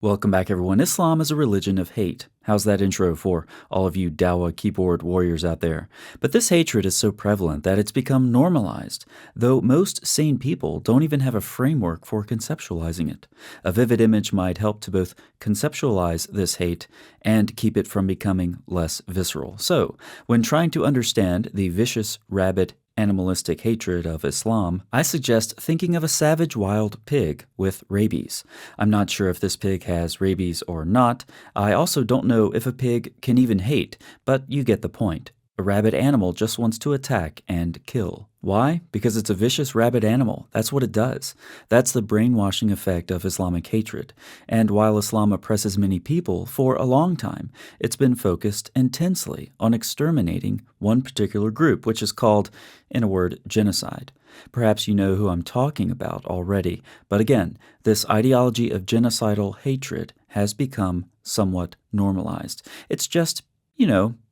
Welcome back, everyone. Islam is a religion of hate. How's that intro for all of you Dawa keyboard warriors out there? But this hatred is so prevalent that it's become normalized, though most sane people don't even have a framework for conceptualizing it. A vivid image might help to both conceptualize this hate and keep it from becoming less visceral. So, when trying to understand the vicious, rabid, animalistic hatred of Islam, I suggest thinking of a savage wild pig with rabies. I'm not sure if this pig has rabies or not. I also don't know if a pig can even hate, but you get the point. A rabid animal just wants to attack and kill. Why? Because it's a vicious rabid animal. That's what it does. That's the brainwashing effect of Islamic hatred. And while Islam oppresses many people, for a long time, it's been focused intensely on exterminating one particular group, which is called, in a word, genocide. Perhaps you know who I'm talking about already, but again, this ideology of genocidal hatred has become somewhat normalized. It's just,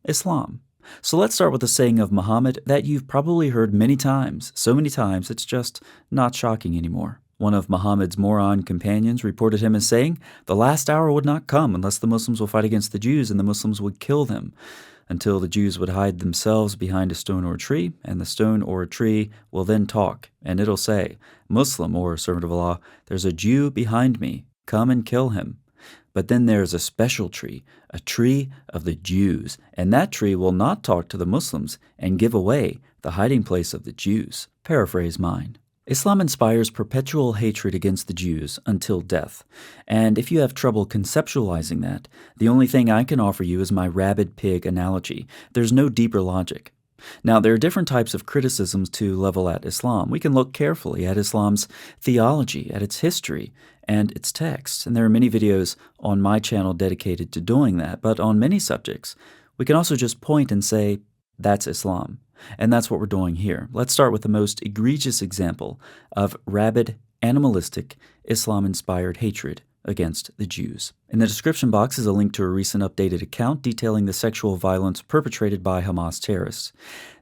Islam. So let's start with the saying of Muhammad that you've probably heard many times, so many times it's just not shocking anymore. One of Muhammad's moron companions reported him as saying, "The last hour would not come unless the Muslims will fight against the Jews and the Muslims would kill them, until the Jews would hide themselves behind a stone or a tree, and the stone or a tree will then talk, and it'll say, 'Muslim or servant of Allah, there's a Jew behind me, come and kill him.' But then there's a special tree, a tree of the Jews, and that tree will not talk to the Muslims and give away the hiding place of the Jews." Paraphrase mine. Islam inspires perpetual hatred against the Jews until death. And if you have trouble conceptualizing that, the only thing I can offer you is my rabid pig analogy. There's no deeper logic. Now, there are different types of criticisms to level at Islam. We can look carefully at Islam's theology, at its history, and its texts. And there are many videos on my channel dedicated to doing that. But on many subjects, we can also just point and say, that's Islam. And that's what we're doing here. Let's start with the most egregious example of rabid, animalistic, Islam-inspired hatred against the Jews. In the description box is a link to a recent updated account detailing the sexual violence perpetrated by Hamas terrorists.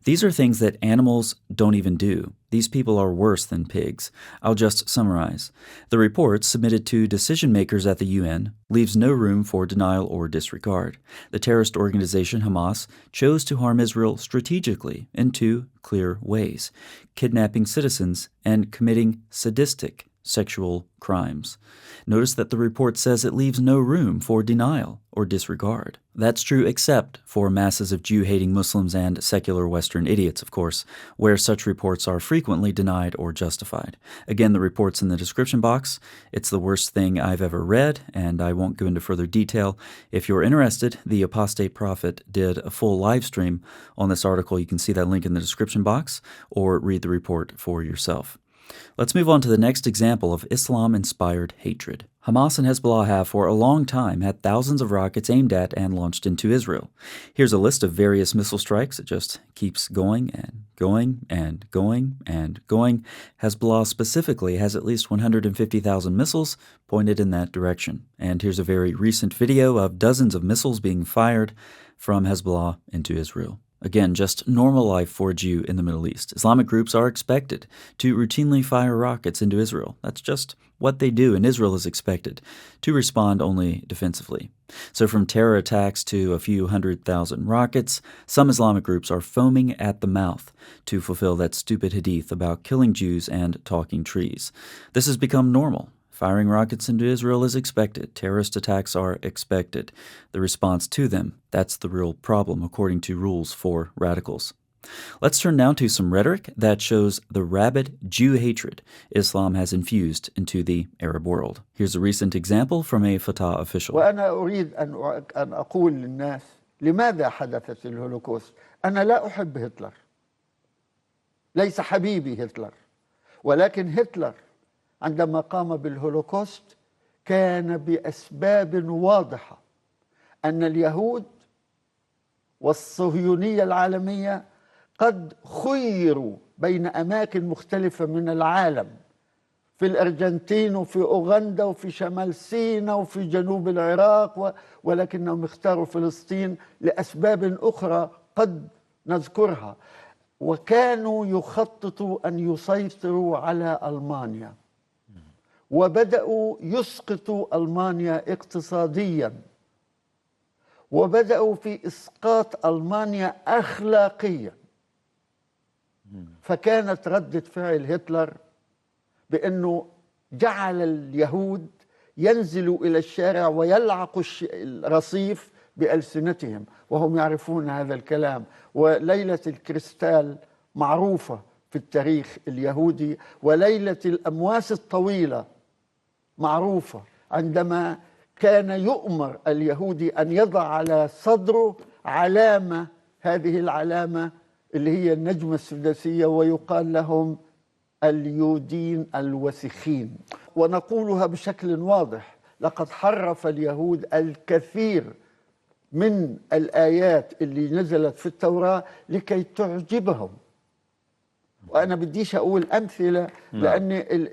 These are things that animals don't even do. These people are worse than pigs. I'll just summarize. The report, submitted to decision makers at the UN, leaves no room for denial or disregard. The terrorist organization Hamas chose to harm Israel strategically in two clear ways: kidnapping citizens and committing sadistic sexual crimes. Notice that the report says it leaves no room for denial or disregard. That's true except for masses of Jew-hating Muslims and secular Western idiots, of course, where such reports are frequently denied or justified. Again, the report's in the description box. It's the worst thing I've ever read, and I won't go into further detail. If you're interested, the Apostate Prophet did a full live stream on this article. You can see that link in the description box, or read the report for yourself. Let's move on to the next example of Islam-inspired hatred. Hamas and Hezbollah have for a long time had thousands of rockets aimed at and launched into Israel. Here's a list of various missile strikes. It just keeps going and going and going and going. Hezbollah specifically has at least 150,000 missiles pointed in that direction. And here's a very recent video of dozens of missiles being fired from Hezbollah into Israel. Again, just normal life for a Jew in the Middle East. Islamic groups are expected to routinely fire rockets into Israel. That's just what they do, and Israel is expected to respond only defensively. So from terror attacks to a few 100,000 rockets, some Islamic groups are foaming at the mouth to fulfill that stupid hadith about killing Jews and talking trees. This has become normal. Firing rockets into Israel is expected. Terrorist attacks are expected. The response to them, that's the real problem, according to rules for radicals. Let's turn now to some rhetoric that shows the rabid Jew hatred Islam has infused into the Arab world. Here's a recent example from a Fatah official. وأنا أريد أن أقول للناس لماذا حدثت الهولوكوست؟ أنا لا أحب هتلر. ليس حبيبي هتلر. ولكن هتلر عندما قام بالهولوكوست كان بأسباب واضحة أن اليهود والصهيونية العالمية قد خيروا بين أماكن مختلفة من العالم، في الأرجنتين وفي أوغندا وفي شمال سيناء وفي جنوب العراق، ولكنهم اختاروا فلسطين لأسباب أخرى قد نذكرها. وكانوا يخططوا أن يسيطروا على ألمانيا، وبدأوا يسقطوا ألمانيا اقتصاديا، وبدأوا في إسقاط ألمانيا أخلاقيا. فكانت ردة فعل هتلر بأنه جعل اليهود ينزلوا إلى الشارع ويلعقوا الرصيف بألسنتهم وهم يعرفون هذا الكلام. وليلة الكريستال معروفة في التاريخ اليهودي، وليلة الأمواس الطويلة معروفة، عندما كان يؤمر اليهودي أن يضع على صدره علامة، هذه العلامة اللي هي النجمة السداسية، ويقال لهم اليودين الوسخين. ونقولها بشكل واضح: لقد حرف اليهود الكثير من الآيات اللي نزلت في التوراة لكي تعجبهم. وأنا بديش أقول أمثلة لأن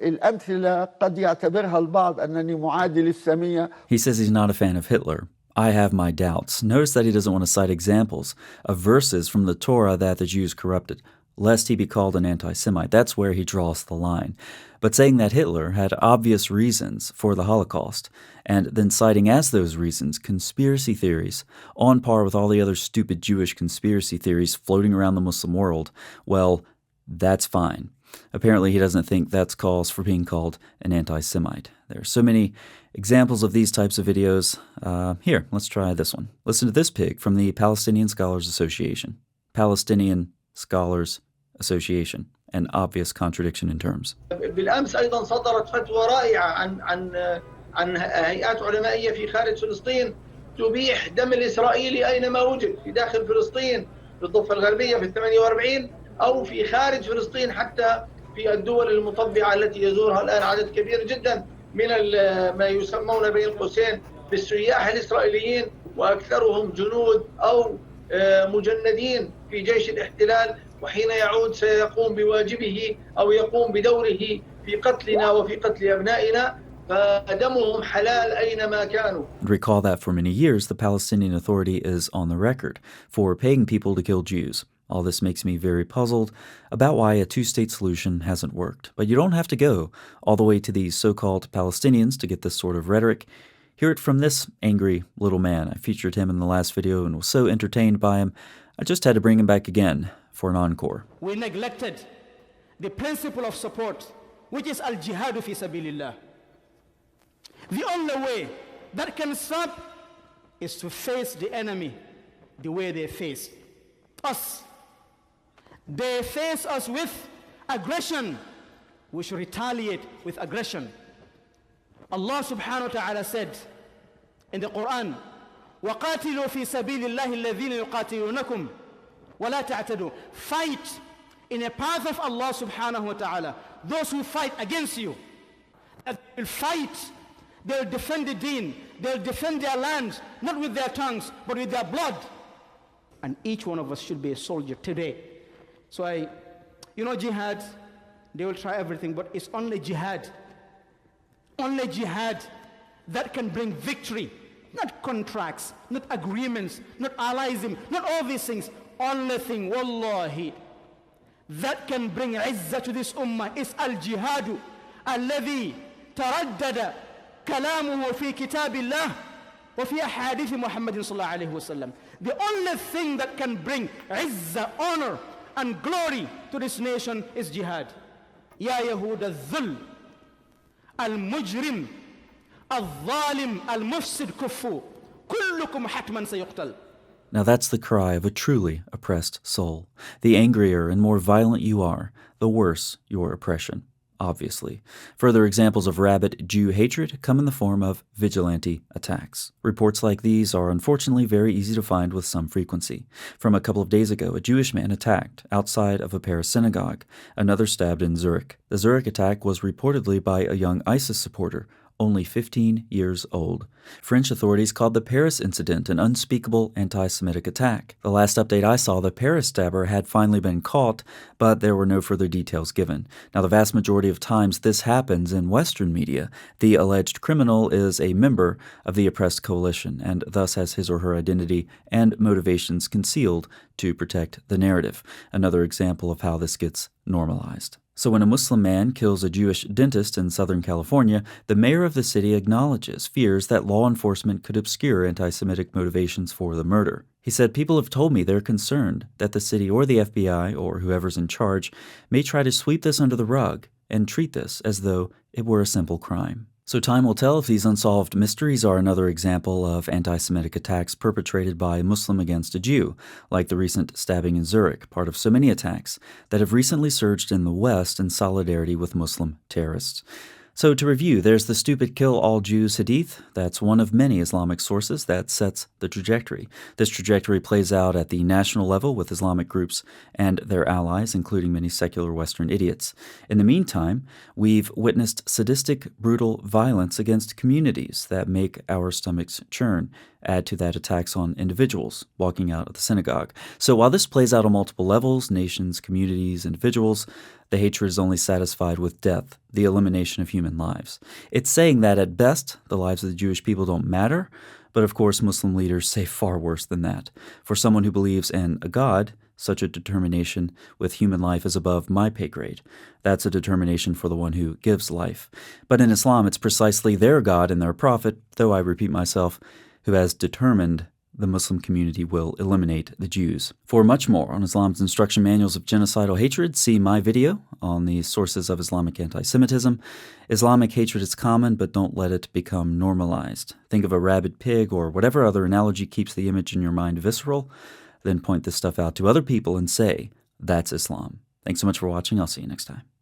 الأمثلة قد يعتبرها البعض أنني معادي للسامية. He says he's not a fan of Hitler. I have my doubts. Notice that he doesn't want to cite examples of verses from the Torah that the Jews corrupted, lest he be called an anti-Semite. That's where he draws the line. But saying that Hitler had obvious reasons for the Holocaust, and then citing as those reasons conspiracy theories, on par with all the other stupid Jewish conspiracy theories floating around the Muslim world, well, that's fine. Apparently he doesn't think that's cause for being called an anti-Semite. There are so many examples of these types of videos. Here, let's try this one. Listen to this pig from the Palestinian Scholars Association. Palestinian Scholars Association. An obvious contradiction in terms. بالأمس أيضا صدرت فتوى رائعة عن هيئات علمائية في خارج فلسطين تبيح دم الإسرائيلي أينما وجد، في داخل فلسطين في الضفة الغربية في 48 أو في خارج فلسطين، حتى في الدول المطبعة التي يزورها الآن عدد كبير جدا من ما يسمون بين قوسين بالسياح الإسرائيليين، وأكثرهم جنود أو مجندين في جيش الاحتلال، وحين يعود سيقوم بواجبه أو يقوم بدوره في قتلنا وفي قتل أبنائنا، فدمهم حلال أينما كانوا. Recall that for many years, the Palestinian Authority is on the record for paying people to kill Jews. All this makes me very puzzled about why a two-state solution hasn't worked. But you don't have to go all the way to these so-called Palestinians to get this sort of rhetoric. Hear it from this angry little man. I featured him in the last video and was so entertained by him, I just had to bring him back again for an encore. We neglected the principle of support, which is al-jihad fi sabilillah. The only way that can stop is to face the enemy the way they face us. They face us with aggression. We should retaliate with aggression. Allah subhanahu wa ta'ala said in the Quran, وَقَاتِلُوا فِي سَبِيلِ اللَّهِ الَّذِينَ يُقَاتِلُونَكُمْ وَلَا تَعْتَدُوا. Fight in the path of Allah subhanahu wa ta'ala. Those who fight against you, they will fight, they will defend the deen, they will defend their land, not with their tongues, but with their blood. And each one of us should be a soldier today. So jihad, they will try everything, but it's only jihad that can bring victory. Not contracts, not agreements, not allyism, not all these things. Only thing, wallahi, that can bring izzah to this ummah is al-jihadu alladhi taraddada kalamuhu fi kitabillah wa fi ahadith Muhammadin sallallahu alayhi wa sallam. The only thing that can bring izzah, honor, and glory to this nation is jihad. Ya Yahud al-dhul, al-mujrim, al-zalim, al-mufsid kufu, kullukum hatman sayuqtal. Now that's the cry of a truly oppressed soul. The angrier and more violent you are, the worse your oppression, obviously. Further examples of rabid Jew hatred come in the form of vigilante attacks. Reports like these are unfortunately very easy to find with some frequency. From a couple of days ago, a Jewish man attacked outside of a Paris synagogue, another stabbed in Zurich. The Zurich attack was reportedly by a young ISIS supporter, only 15 years old. French authorities called the Paris incident an unspeakable anti-Semitic attack. The last update I saw, the Paris stabber had finally been caught, but there were no further details given. Now, the vast majority of times this happens in Western media. The alleged criminal is a member of the oppressed coalition and thus has his or her identity and motivations concealed to protect the narrative. Another example of how this gets normalized. So when a Muslim man kills a Jewish dentist in Southern California, the mayor of the city acknowledges fears that law enforcement could obscure anti-Semitic motivations for the murder. He said, "People have told me they're concerned that the city or the FBI or whoever's in charge may try to sweep this under the rug and treat this as though it were a simple crime." So time will tell if these unsolved mysteries are another example of anti-Semitic attacks perpetrated by a Muslim against a Jew, like the recent stabbing in Zurich, part of so many attacks that have recently surged in the West in solidarity with Muslim terrorists. So to review, there's the stupid kill all Jews hadith. That's one of many Islamic sources that sets the trajectory. This trajectory plays out at the national level with Islamic groups and their allies, including many secular Western idiots. In the meantime, we've witnessed sadistic, brutal violence against communities that make our stomachs churn. Add to that attacks on individuals walking out of the synagogue. So while this plays out on multiple levels, nations, communities, individuals, the hatred is only satisfied with death, the elimination of human lives. It's saying that at best, the lives of the Jewish people don't matter, but of course Muslim leaders say far worse than that. For someone who believes in a God, such a determination with human life is above my pay grade. That's a determination for the one who gives life. But in Islam, it's precisely their God and their prophet, though I repeat myself, who has determined the Muslim community will eliminate the Jews. For much more on Islam's instruction manuals of genocidal hatred, see my video on the sources of Islamic anti-Semitism. Islamic hatred is common, but don't let it become normalized. Think of a rabid pig or whatever other analogy keeps the image in your mind visceral, then point this stuff out to other people and say, that's Islam. Thanks so much for watching. I'll see you next time.